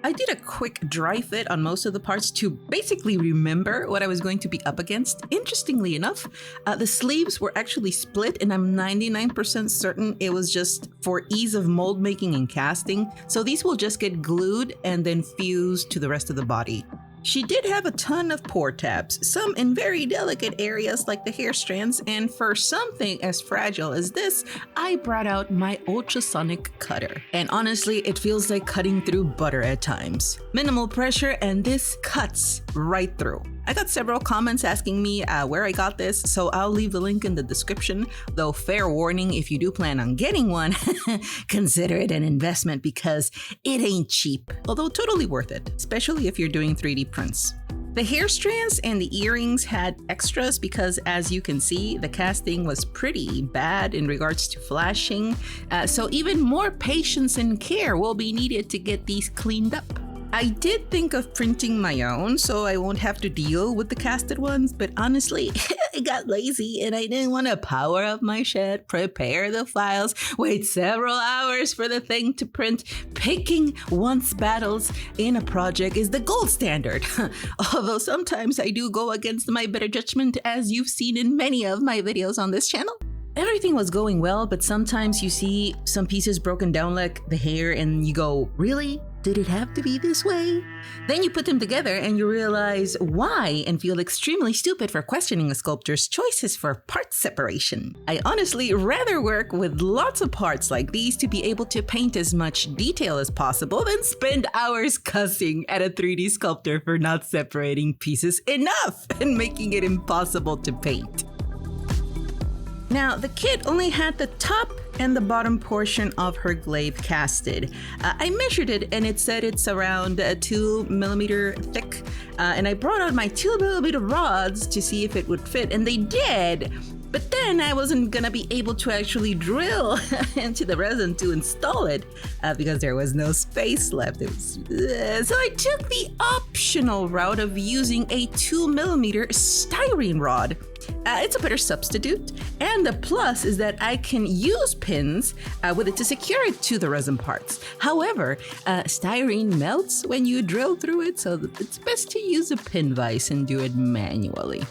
I did a quick dry fit on most of the parts to basically remember what I was going to be up against. Interestingly enough, the sleeves were actually split, and I'm 99% certain it was just for ease of mold making and casting. So these will just get glued and then fused to the rest of the body. She did have a ton of pore tabs, some in very delicate areas like the hair strands, and for something as fragile as this, I brought out my ultrasonic cutter. And honestly, it feels like cutting through butter at times. Minimal pressure, and this cuts right through. I got several comments asking me where I got this, so I'll leave the link in the description. Though fair warning, if you do plan on getting one, consider it an investment because it ain't cheap, although totally worth it, especially if you're doing 3D prints. The hair strands and the earrings had extras because, as you can see, the casting was pretty bad in regards to flashing, so even more patience and care will be needed to get these cleaned up. I did think of printing my own so I won't have to deal with the casted ones, but honestly, I got lazy and I didn't want to power up my shed, prepare the files, wait several hours for the thing to print. Picking once battles in a project is the gold standard. Although sometimes I do go against my better judgment, as you've seen in many of my videos on this channel. Everything was going well, but sometimes you see some pieces broken down like the hair and you go, really? Did it have to be this way? Then you put them together and you realize why and feel extremely stupid for questioning a sculptor's choices for part separation. I honestly rather work with lots of parts like these to be able to paint as much detail as possible than spend hours cussing at a 3D sculptor for not separating pieces enough and making it impossible to paint. Now, the kit only had the top and the bottom portion of her glaive casted. I measured it and it said it's around 2mm thick, and I brought out my 2mm rods to see if it would fit, and they did. But then I wasn't gonna be able to actually drill into the resin to install it because there was no space left. So I took the optional route of using a 2mm styrene rod. It's a better substitute, and the plus is that I can use pins with it to secure it to the resin parts. However, styrene melts when you drill through it, so it's best to use a pin vise and do it manually.